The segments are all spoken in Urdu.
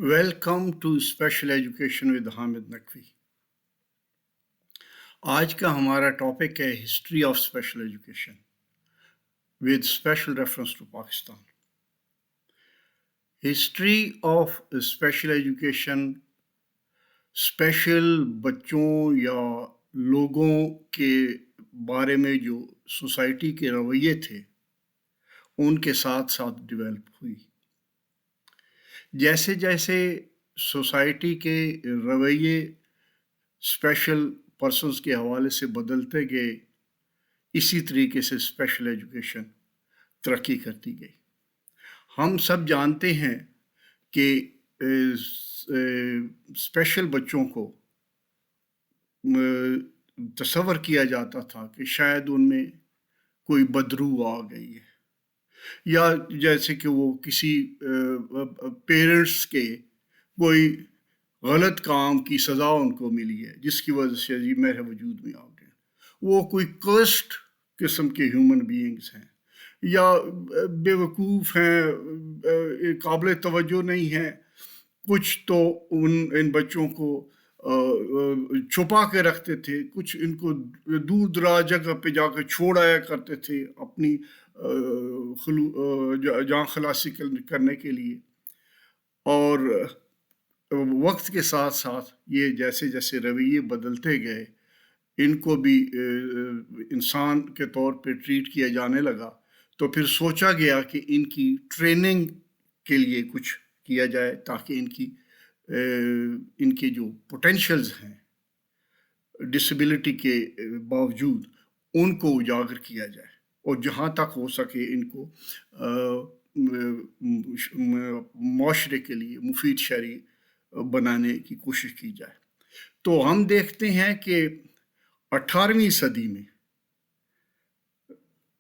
Welcome to special education with Hamid Naqvi. آج کا ہمارا ٹاپک ہے history of special education with special reference to Pakistan. History of special education special بچوں یا لوگوں کے بارے میں جو سوسائٹی کے رویے تھے ان کے ساتھ ساتھ ڈیولپ ہوئی۔ جیسے جیسے سوسائٹی کے رویے اسپیشل پرسنس کے حوالے سے بدلتے گئے، اسی طریقے سے اسپیشل ایجوکیشن ترقی کرتی گئی۔ ہم سب جانتے ہیں کہ اسپیشل بچوں کو تصور کیا جاتا تھا کہ شاید ان میں کوئی بدروح آ گئی ہے، یا جیسے کہ وہ کسی پیرنٹس کے کوئی غلط کام کی سزا ان کو ملی ہے جس کی وجہ سے یہ میرے وجود میں آ گئے، وہ کوئی کرسڈ قسم کے ہیومن بینگز ہیں، یا بے وقوف ہیں، قابل توجہ نہیں ہیں۔ کچھ تو ان بچوں کو چھپا کے رکھتے تھے، کچھ ان کو دور دراز جگہ پہ جا کے چھوڑ آیا کرتے تھے اپنی جان خلاصی کرنے کے لیے۔ اور وقت کے ساتھ ساتھ یہ جیسے جیسے رویے بدلتے گئے، ان کو بھی انسان کے طور پہ ٹریٹ کیا جانے لگا، تو پھر سوچا گیا کہ ان کی ٹریننگ کے لیے کچھ کیا جائے تاکہ ان کے جو پوٹینشلز ہیں ڈسیبلٹی کے باوجود ان کو اجاگر کیا جائے، اور جہاں تک ہو سکے ان کو معاشرے کے لیے مفید شہری بنانے کی کوشش کی جائے۔ تو ہم دیکھتے ہیں کہ 18ویں صدی میں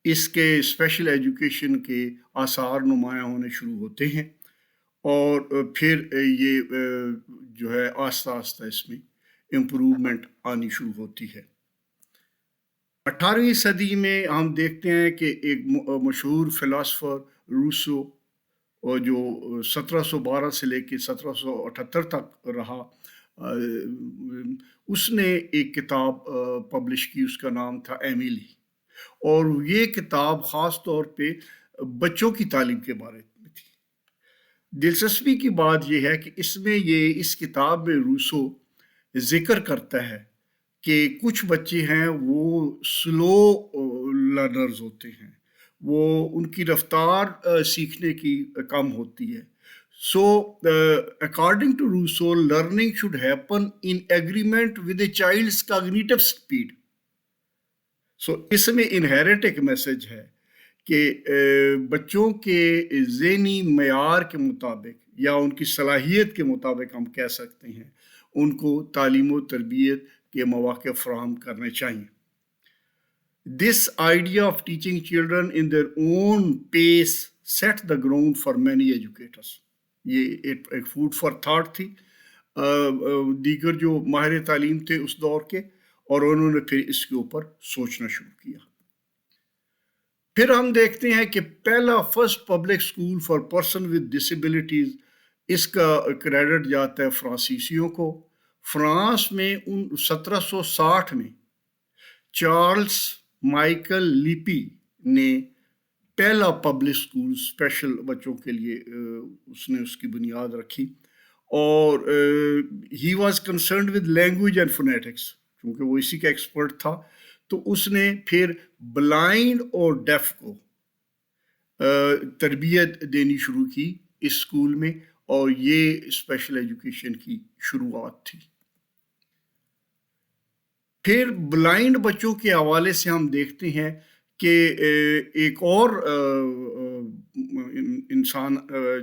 اس کے اسپیشل ایجوکیشن کے آثار نمایاں ہونے شروع ہوتے ہیں، اور پھر یہ جو ہے آہستہ آہستہ اس میں امپروومنٹ آنی شروع ہوتی ہے۔ 18ویں صدی میں ہم دیکھتے ہیں کہ ایک مشہور فلاسفر روسو، اور جو 1712 سے لے کے 1778 تک رہا، اس نے ایک کتاب پبلش کی، اس کا نام تھا ایمیلی، اور یہ کتاب خاص طور پہ بچوں کی تعلیم کے بارے میں تھی۔ دلچسپی کی بات یہ ہے کہ اس کتاب میں روسو ذکر کرتا ہے کہ کچھ بچے ہیں وہ سلو لرنرز ہوتے ہیں، وہ ان کی رفتار سیکھنے کی کم ہوتی ہے۔ So, according to Rousseau, learning should happen in agreement with a child's cognitive speed. So, اس میں انہیرنٹ ایک میسج ہے کہ بچوں کے ذہنی معیار کے مطابق یا ان کی صلاحیت کے مطابق ہم کہہ سکتے ہیں ان کو تعلیم و تربیت کے مواقع فراہم کرنے چاہیے۔ This idea of teaching children in their own pace set the ground for many educators. یہ ایک فوڈ فار تھاٹ تھی دیگر جو ماہر تعلیم تھے اس دور کے، اور انہوں نے پھر اس کے اوپر سوچنا شروع کیا۔ پھر ہم دیکھتے ہیں کہ پہلا first public school for person with disabilities, اس کا کریڈٹ جاتا ہے فرانسیسیوں کو۔ فرانس میں 1760 میں چارلز مائیکل لیپی نے پہلا پبلک اسکول اسپیشل بچوں کے لیے اس نے اس کی بنیاد رکھی، اور he was concerned with language and phonetics, کیونکہ وہ اسی کا ایکسپرٹ تھا۔ تو اس نے پھر بلائنڈ اور ڈیف کو تربیت دینی شروع کی اس اسکول میں، اور یہ اسپیشل ایجوکیشن کی شروعات تھی۔ پھر بلائنڈ بچوں کے حوالے سے ہم دیکھتے ہیں کہ ایک اور انسان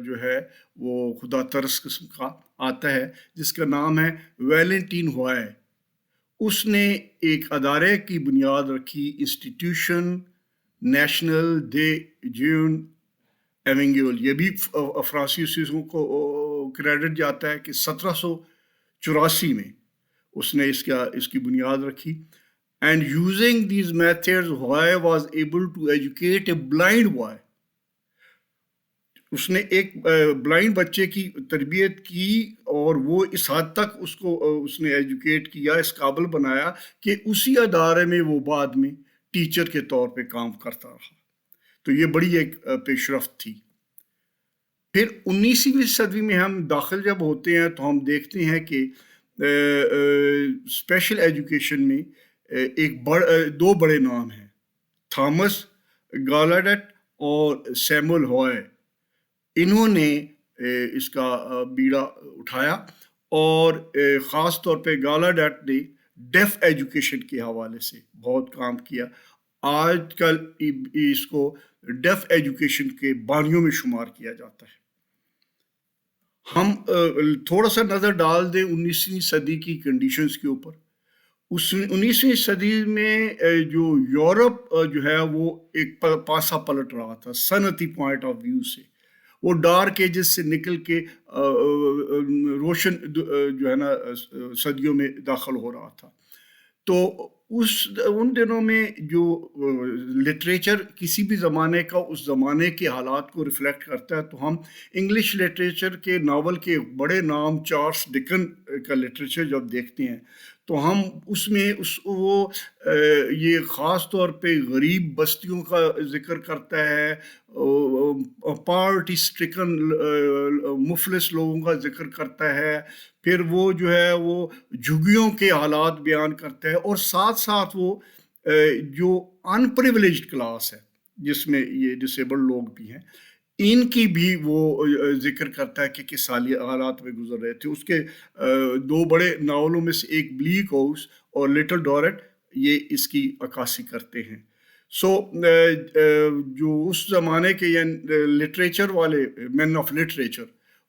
جو ہے وہ خدا ترس قسم کا آتا ہے جس کا نام ہے ویلنٹین ہوائے۔ اس نے ایک ادارے کی بنیاد رکھی، انسٹیٹیوشن نیشنل دے جیون ایونگیول، یہ بھی فرانسیسیوں کو کریڈٹ جاتا ہے کہ 1784 میں اس نے اس کی بنیاد رکھی۔ And using these methods, Hoy was able to educate a blind boy اس نے ایک بلائنڈ بچے کی تربیت کی اور وہ اس حد تک اس نے ایجوکیٹ کیا، اس قابل بنایا کہ اسی ادارے میں وہ بعد میں ٹیچر کے طور پہ کام کرتا رہا. تو یہ بڑی ایک پیش رفت تھی. پھر 19ویں صدی میں ہم داخل جب ہوتے ہیں تو ہم دیکھتے ہیں کہ اسپیشل ایجوکیشن میں دو بڑے نام ہیں، تھامس گالاڈٹ اور سیمول ہوئے. انہوں نے اس کا بیڑا اٹھایا اور خاص طور پہ گالاڈٹ نے ڈیف ایجوکیشن کے حوالے سے بہت کام کیا. آج کل اس کو ڈیف ایجوکیشن کے بانیوں میں شمار کیا جاتا ہے. ہم تھوڑا سا نظر ڈال دیں 19ویں صدی کی کنڈیشنز کے اوپر. 19ویں صدی میں جو یورپ جو ہے وہ ایک پاسا پلٹ رہا تھا صنعتی پوائنٹ آف ویو سے. وہ ڈارک ایجز سے نکل کے روشن جو ہے نا صدیوں میں داخل ہو رہا تھا. تو ان دنوں میں جو لٹریچر کسی بھی زمانے کا اس زمانے کے حالات کو ریفلیکٹ کرتا ہے، تو ہم انگلش لٹریچر کے ناول کے بڑے نام چارلس ڈکن کا لٹریچر جب دیکھتے ہیں تو ہم اس میں یہ خاص طور پہ غریب بستیوں کا ذکر کرتا ہے، پاورٹی اسٹرکن مفلس لوگوں کا ذکر کرتا ہے. پھر وہ جو ہے وہ جھگیوں کے حالات بیان کرتا ہے، اور ساتھ ساتھ وہ جو ان پریویلیجڈ کلاس ہے جس میں یہ ڈسیبلڈ لوگ بھی ہیں، ان کی بھی وہ ذکر کرتا ہے کہ کس سالی حالات میں گزر رہے تھے. اس کے دو بڑے ناولوں میں سے ایک بلیک ہاؤس اور لٹل ڈورٹ یہ اس کی عکاسی کرتے ہیں. جو اس زمانے کے لٹریچر والے مین آف لٹریچر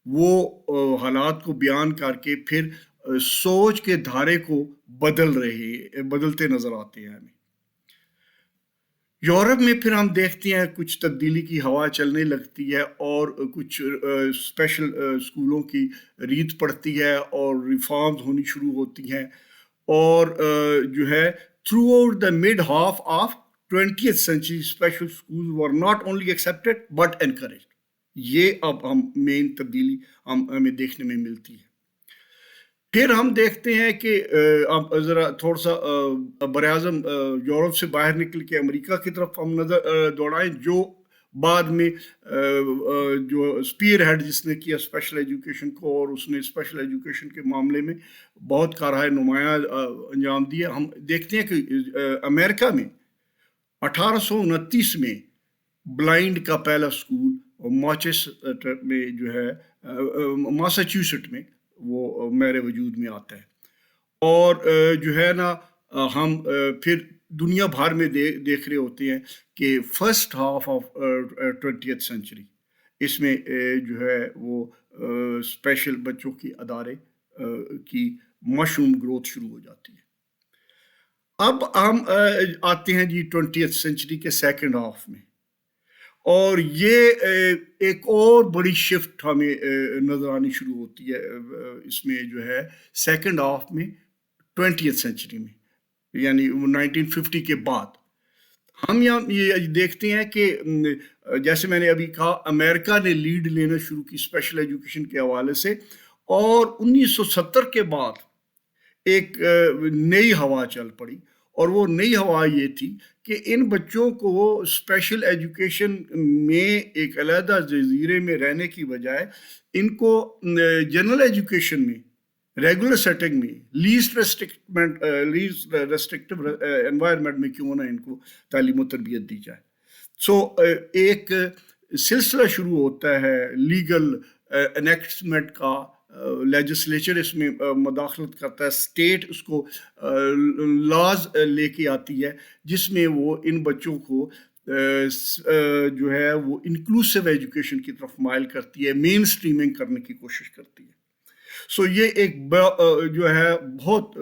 وہ حالات کو بیان کر کے پھر سوچ کے دھارے کو بدلتے نظر آتے ہیں ہمیں. یورپ میں پھر ہم دیکھتے ہیں کچھ تبدیلی کی ہوا چلنے لگتی ہے اور کچھ اسپیشل اسکولوں کی ریت پڑتی ہے اور ریفارمز ہونی شروع ہوتی ہیں، اور جو ہے through out the mid half of 20th century special schools were not only accepted but encouraged. یہ اب مین تبدیلی ہمیں دیکھنے میں ملتی ہے. پھر ہم دیکھتے ہیں کہ اب ذرا تھوڑا سا براعظم یورپ سے باہر نکل کے امریکہ کی طرف ہم نظر دوڑائیں، جو بعد میں جو اسپیئر ہیڈ جس نے کیا اسپیشل ایجوکیشن کو، اور اس نے اسپیشل ایجوکیشن کے معاملے میں بہت کارہائے نمایاں انجام دیا. ہم دیکھتے ہیں کہ امریکہ میں 1829 میں بلائنڈ کا پہلا اسکول مانچسٹر میں جو ہے ماساچیوسٹ میں وہ میرے وجود میں آتا ہے. اور جو ہے نا ہم پھر دنیا بھر میں دیکھ رہے ہوتے ہیں کہ first half of 20th century اس میں جو ہے وہ اسپیشل بچوں کی ادارے کی مشروم گروتھ شروع ہو جاتی ہے. اب ہم آتے ہیں جی 20th century کے سیکنڈ ہاف میں، اور یہ ایک اور بڑی شفٹ ہمیں نظر آنی شروع ہوتی ہے اس میں جو ہے سیکنڈ ہاف میں 20th century میں، یعنی 1950 کے بعد. ہم یہاں یہ دیکھتے ہیں کہ جیسے میں نے ابھی کہا امریکہ نے لیڈ لینا شروع کی اسپیشل ایجوکیشن کے حوالے سے، اور 1970 کے بعد ایک نئی ہوا چل پڑی. اور وہ نئی ہوا یہ تھی کہ ان بچوں کو اسپیشل ایجوکیشن میں ایک علیحدہ جزیرے میں رہنے کی بجائے ان کو جنرل ایجوکیشن میں ریگولر سیٹنگ میں لیسٹ ریسٹرکٹیو انوائرمنٹ میں کیوں نہ ان کو تعلیم و تربیت دی جائے. ایک سلسلہ شروع ہوتا ہے لیگل انیکٹمنٹ کا. لیجسلیچر اس میں مداخلت کرتا ہے، اسٹیٹ اس کو لاز لے کے آتی ہے جس میں وہ ان بچوں کو جو ہے وہ انکلوسیو ایجوکیشن کی طرف مائل کرتی ہے، مین سٹریمنگ کرنے کی کوشش کرتی ہے. یہ ایک جو ہے بہت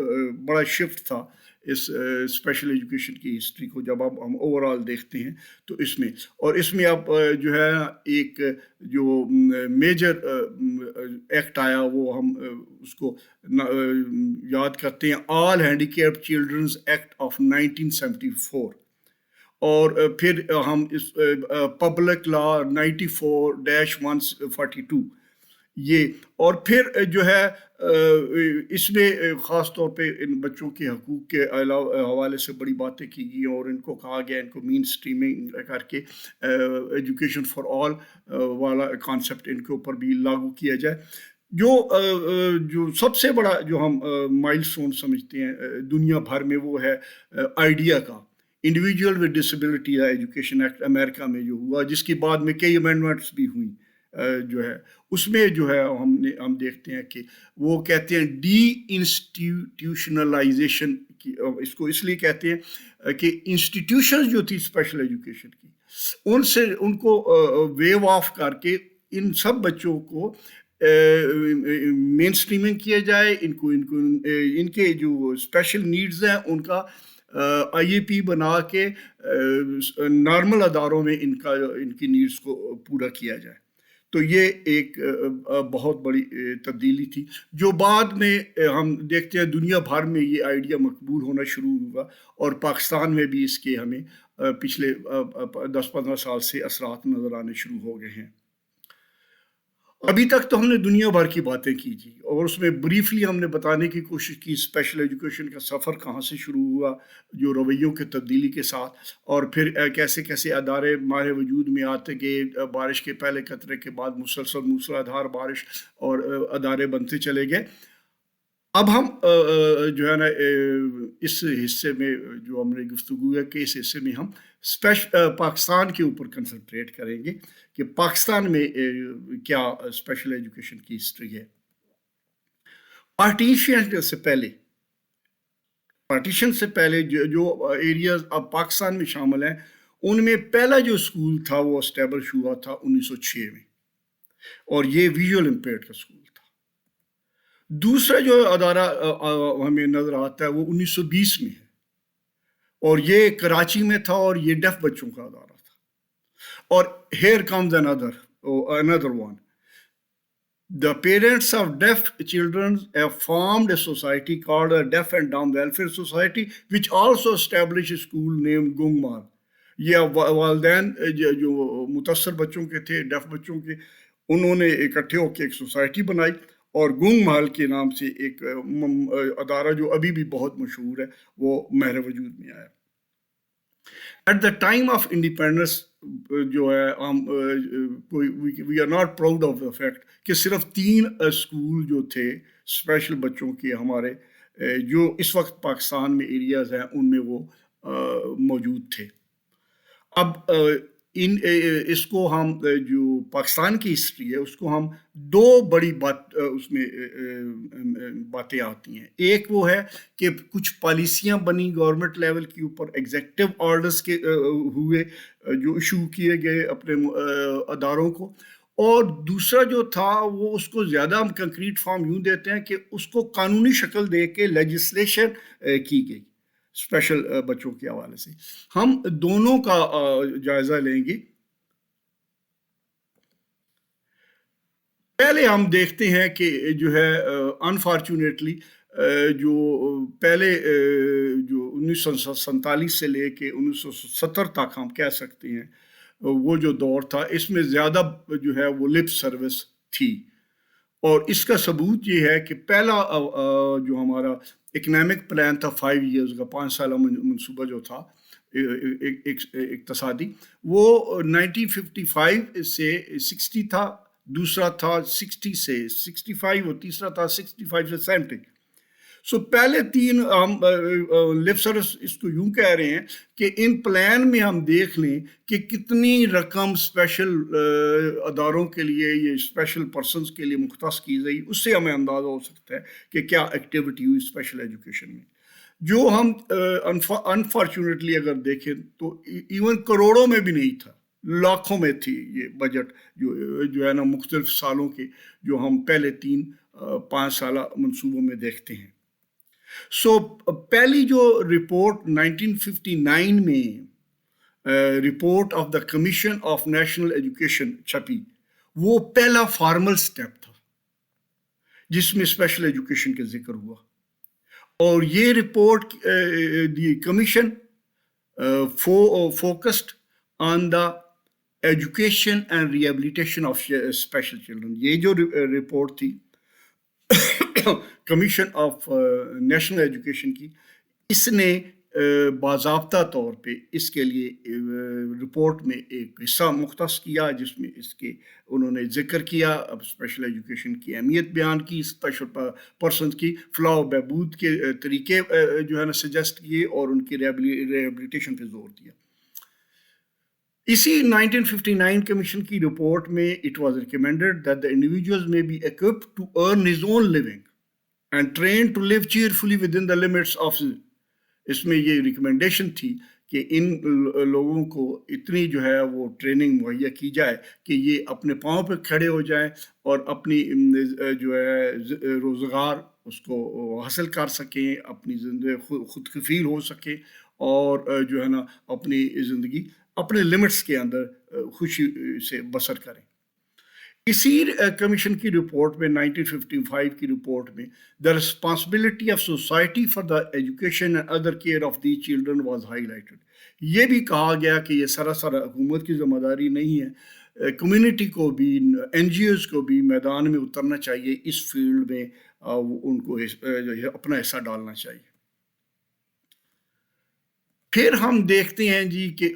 بڑا شفٹ تھا اس اسپیشل ایجوکیشن کی ہسٹری کو جب اب ہم اوور آل دیکھتے ہیں تو اس میں. اور اس میں اب جو ہے ایک جو میجر ایکٹ آیا وہ ہم اس کو یاد کرتے ہیں، آل ہینڈیکیپڈ چلڈرنز ایکٹ آف 1974. اور پھر ہم اس پبلک لا 94-142 یہ، اور پھر جو ہے اس میں خاص طور پہ ان بچوں کے حقوق کے حوالے سے بڑی باتیں کی گئی، اور ان کو کہا گیا ان کو مین سٹریمنگ کر کے ایجوکیشن فار آل والا کانسیپٹ ان کے اوپر بھی لاگو کیا جائے۔ جو سب سے بڑا جو ہم مائل سٹون سمجھتے ہیں دنیا بھر میں، وہ ہے آئیڈیا کا، individual with disability education act امریکہ میں جو ہوا، جس کی بعد میں کئی امینڈمنٹس بھی ہوئیں، جو ہے اس میں جو ہے ہم دیکھتے ہیں کہ وہ کہتے ہیں ڈی انسٹیٹیوشنلائزیشن کی، اس کو اس لیے کہتے ہیں کہ انسٹیٹیوشنز جو تھی اسپیشل ایجوکیشن کی، ان کو ویو آف کر کے ان سب بچوں کو مین سٹریمنگ کیا جائے، ان کے جو اسپیشل نیڈز ہیں ان کا آئی اے پی بنا کے نارمل اداروں میں ان کی نیڈز کو پورا کیا جائے۔ تو یہ ایک بہت بڑی تبدیلی تھی، جو بعد میں ہم دیکھتے ہیں دنیا بھر میں یہ آئیڈیا مقبول ہونا شروع ہوا، اور پاکستان میں بھی اس کے ہمیں پچھلے 10-15 سال سے اثرات نظر آنے شروع ہو گئے ہیں۔ ابھی تک تو ہم نے دنیا بھر کی باتیں کی جی، اور اس میں بریفلی ہم نے بتانے کی کوشش کی اسپیشل ایجوکیشن کا سفر کہاں سے شروع ہوا، جو رویوں کے تبدیلی کے ساتھ، اور پھر کیسے کیسے ادارے ماہر وجود میں آتے گئے، بارش کے پہلے قطرے کے بعد مسلسل موسلادھار بارش، اور ادارے بنتے چلے گئے۔ اب ہم جو ہے نا اس حصے میں جو ہم نے گفتگو ہے کہ اس حصے میں ہم پاکستان کے اوپر کنسنٹریٹ کریں گے کہ پاکستان میں کیا اسپیشل ایجوکیشن کی ہسٹری ہے۔ پارٹیشن سے پہلے جو ایریاز اب پاکستان میں شامل ہیں، ان میں پہلا جو اسکول تھا وہ اسٹیبلش ہوا تھا 1906 میں، اور یہ ویژول امپیئرڈ کا اسکول تھا۔ دوسرا جو ادارہ ہمیں نظر آتا ہے وہ 1920 میں ہے، اور یہ کراچی میں تھا، اور یہ ڈیف بچوں کا ادارہ تھا۔ اور here comes another one. The parents of deaf children have formed a society called the Deaf and Dumb Welfare Society, which also established a school named Gungmar. یہ والدین جو متاثر بچوں کے تھے، ڈیف بچوں کے، انہوں نے اکٹھے ہو کے ایک سوسائٹی بنائی، اور گونگ محل کے نام سے ایک ادارہ جو ابھی بھی بہت مشہور ہے وہ مہر وجود میں آیا۔ At the time of independence جو ہے ہم we are not proud of the fact کہ صرف 3 اسکول جو تھے اسپیشل بچوں کے ہمارے جو اس وقت پاکستان میں ایریاز ہیں ان میں وہ موجود تھے۔ اب اس کو ہم جو پاکستان کی ہسٹری ہے اس کو ہم 2 بڑی اس میں باتیں آتی ہیں۔ ایک وہ ہے کہ کچھ پالیسیاں بنی گورنمنٹ لیول کے اوپر، ایگزیکٹو آرڈرز کے ہوئے جو ایشو کیے گئے اپنے اداروں کو، اور دوسرا جو تھا وہ اس کو زیادہ ہم کنکریٹ فارم یوں دیتے ہیں کہ اس کو قانونی شکل دے کے لیجسلیشن کی گئی اسپیشل بچوں کے حوالے سے۔ ہم دونوں کا جائزہ لیں گے۔ پہلے ہم دیکھتے ہیں کہ جو ہے انفارچونیٹلی جو پہلے جو 1947 سے لے کے 1970 تک ہم کہہ سکتے ہیں وہ جو دور تھا، اس میں زیادہ جو ہے وہ لپ سروس تھی، اور اس کا ثبوت یہ ہے کہ پہلا جو ہمارا اکنامک پلان تھا 5 ایئرز کا، 5 سالہ منصوبہ جو تھا اقتصادی، وہ 1955 سے 60 تھا، دوسرا تھا 60 سے 65، اور تیسرا تھا 65 سے 70۔ سو پہلے 3 ہم لپ سروس اس کو یوں کہہ رہے ہیں کہ ان پلان میں ہم دیکھ لیں کہ کتنی رقم اسپیشل اداروں کے لیے، یہ اسپیشل پرسنس کے لیے مختص کی گئی، اس سے ہمیں اندازہ ہو سکتا ہے کہ کیا ایکٹیویٹی ہوئی اسپیشل ایجوکیشن میں۔ جو ہم انفارچونیٹلی اگر دیکھیں تو ایون کروڑوں میں بھی نہیں تھا، لاکھوں میں تھی یہ بجٹ جو ہے نا مختلف سالوں کے جو ہم پہلے 3-5 سالہ منصوبوں میں دیکھتے ہیں۔ سو پہلی جو رپورٹ 1959 میں report of the commission of national education چھپی، وہ پہلا فارمل سٹیپ تھا جس میں اسپیشل ایجوکیشن کا ذکر ہوا، اور یہ report the commission focused on the education and rehabilitation of special children. یہ جو رپورٹ تھی کمیشن آف نیشنل ایجوکیشن کی، اس نے باضابطہ طور پہ اس کے لیے رپورٹ میں ایک حصہ مختص کیا جس میں اس کے انہوں نے ذکر کیا، اب اسپیشل ایجوکیشن کی اہمیت بیان کی، اسپیشل پرسنز کی فلاح و بہبود کے طریقے جو ہے نا سجیسٹ کیے اور ان کی ریہیبلیٹیشن پہ زور دیا. اسی 1959 کمیشن کی رپورٹ میں it was recommended that the individuals may be equipped to earn his own living and trained to live cheerfully within the limits of. اس میں یہ ریکمنڈیشن تھی کہ ان لوگوں کو اتنی جو ہے وہ ٹریننگ مہیا کی جائے کہ یہ اپنے پاؤں پہ کھڑے ہو جائیں اور اپنی جو ہے روزگار اس کو حاصل کر سکیں، اپنی زندگی خود کفیل ہو سکیں اور جو ہے نا اپنی زندگی اپنے لمٹس کے اندر خوشی سے بسر کریں. اسی کمیشن کی رپورٹ میں 1955 کی رپورٹ میں the responsibility of society for the education and other care of these children was highlighted. یہ بھی کہا گیا کہ یہ سراسر حکومت کی ذمہ داری نہیں ہے، کمیونٹی کو بھی، این جی اوز کو بھی میدان میں اترنا چاہیے، اس فیلڈ میں ان کو اپنا حصہ ڈالنا چاہیے. پھر ہم دیکھتے ہیں جی کہ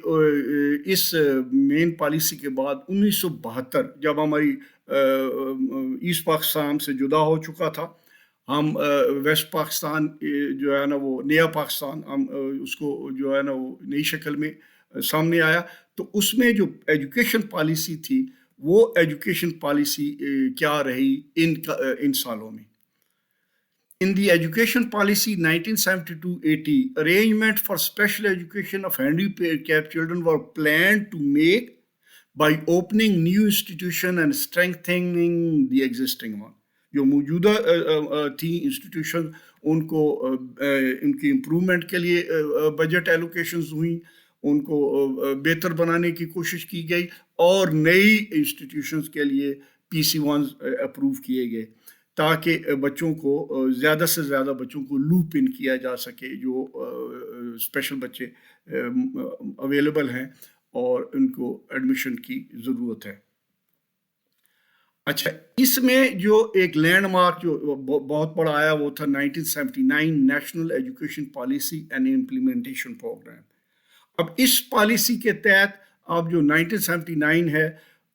اس مین پالیسی کے بعد 1972 جب ہماری ایسٹ پاکستان سے جدا ہو چکا تھا، ہم ویسٹ پاکستان جو ہے نا وہ نیا پاکستان، ہم اس کو جو ہے نا وہ نئی شکل میں سامنے آیا. تو اس میں جو ایجوکیشن پالیسی تھی وہ ایجوکیشن پالیسی کیا رہی ان سالوں میں. In the education policy 1972-80, arrangement for special education of handicapped children were planned to make by opening new institution and strengthening the existing one. جو موجودہ تھی انسٹیٹیوشن ان کو ان کی امپرومنٹ کے لیے بجٹ ایلوکیشنز ہوئیں، ان کو بہتر بنانے کی کوشش کی گئی اور نئی انسٹیٹیوشنز کے لیے PC1 اپروو کیے گئے تاکہ بچوں کو زیادہ سے زیادہ بچوں کو لوپ ان کیا جا سکے جو اسپیشل بچے اویلیبل ہیں اور ان کو ایڈمیشن کی ضرورت ہے. اچھا، اس میں جو ایک لینڈ مارک جو بہت بڑا آیا وہ تھا 1979 national education policy and implementation program. اب اس پالیسی کے تحت اب جو 1979 ہے،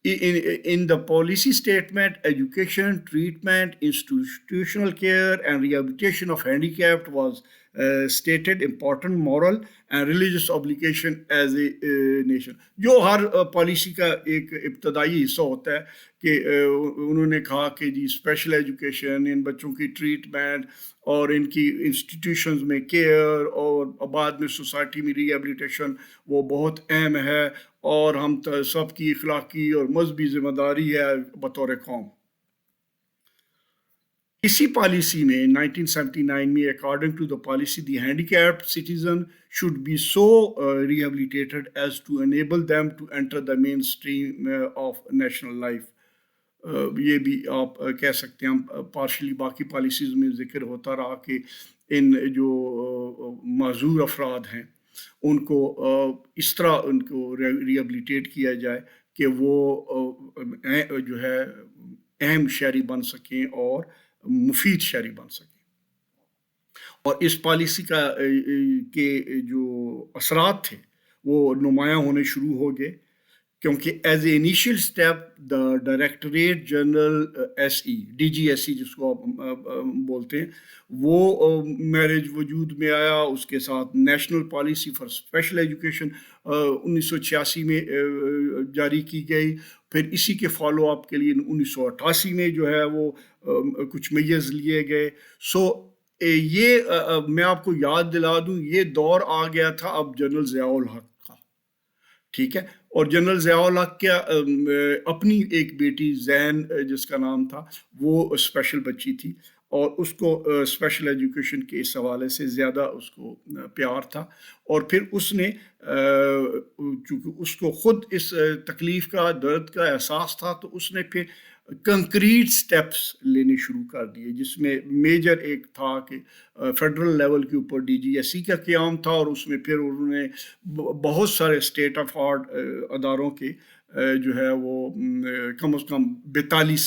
in the policy statement, education, treatment, institutional care and rehabilitation of handicapped was stated important moral and religious obligation as a nation. جو ہر پالیسی کا ایک ابتدائی حصہ ہوتا ہے کہ انہوں نے کہا کہ جی اسپیشل ایجوکیشن، ان بچوں کی ٹریٹمنٹ اور ان کی انسٹیٹیوشنز میں کیئر اور بعد میں سوسائٹی میں ریہیبلیٹیشن وہ بہت اہم ہے اور ہم سب کی اخلاقی اور مذہبی ذمہ داری ہے بطور قوم. اسی پالیسی میں 1979 میں according to the policy the handicapped citizen should be so rehabilitated as to enable them to enter the mainstream of national life. یہ بھی آپ کہہ سکتے ہیں پارشلی باقی پالیسیز میں ذکر ہوتا رہا کہ ان جو معذور افراد ہیں ان کو اس طرح ان کو ریہیبلیٹیٹ کیا جائے کہ وہ جو ہے اہم شہری بن سکیں اور مفید شہری بن سکیں. اور اس پالیسی کا کے جو اثرات تھے وہ نمایاں ہونے شروع ہو گئے کیونکہ as a initial step the directorate general DGSE جس کو آپ بولتے ہیں وہ میرج وجود میں آیا. اس کے ساتھ national policy for special education 1986 میں جاری کی گئی. پھر اسی کے فالو اپ کے لیے 1988 میں جو ہے وہ کچھ میجرز لیے گئے. یہ میں آپ کو یاد دلا دوں یہ دور آ گیا تھا اب جنرل ضیاء الحق کا، ٹھیک ہے. اور جنرل ضیاء الحق کیا اپنی ایک بیٹی زین جس کا نام تھا وہ اسپیشل بچی تھی اور اس کو اسپیشل ایجوکیشن کے اس حوالے سے زیادہ اس کو پیار تھا. اور پھر اس نے چونکہ اس کو خود اس تکلیف کا درد کا احساس تھا تو اس نے پھر کنکریٹ سٹیپس لینے شروع کر دیے، جس میں میجر ایک تھا کہ فیڈرل لیول کے اوپر ڈی جی ایس سی کا قیام تھا، اور اس میں پھر انہوں نے بہت سارے اسٹیٹ آف آرٹ اداروں کے جو ہے وہ کم از کم 42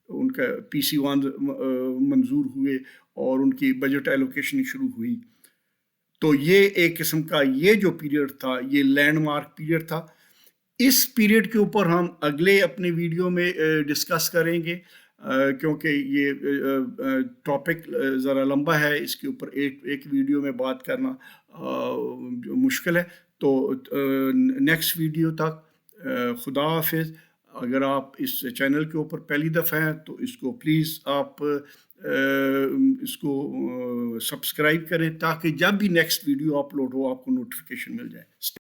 ان کا پی سی 1 منظور ہوئے اور ان کی بجٹ ایلوکیشن شروع ہوئی. تو یہ ایک قسم کا یہ جو پیریڈ تھا یہ لینڈ مارک پیریڈ تھا. اس پیریڈ کے اوپر ہم اگلے اپنے ویڈیو میں ڈسکس کریں گے، کیونکہ یہ ٹاپک ذرا لمبا ہے، اس کے اوپر ایک ویڈیو میں بات کرنا مشکل ہے. تو نیکسٹ ویڈیو تک خدا حافظ. اگر آپ اس چینل کے اوپر پہلی دفعہ ہیں تو اس کو پلیز آپ اس کو سبسکرائب کریں، تاکہ جب بھی نیکسٹ ویڈیو اپلوڈ ہو آپ کو نوٹیفیکیشن مل جائے.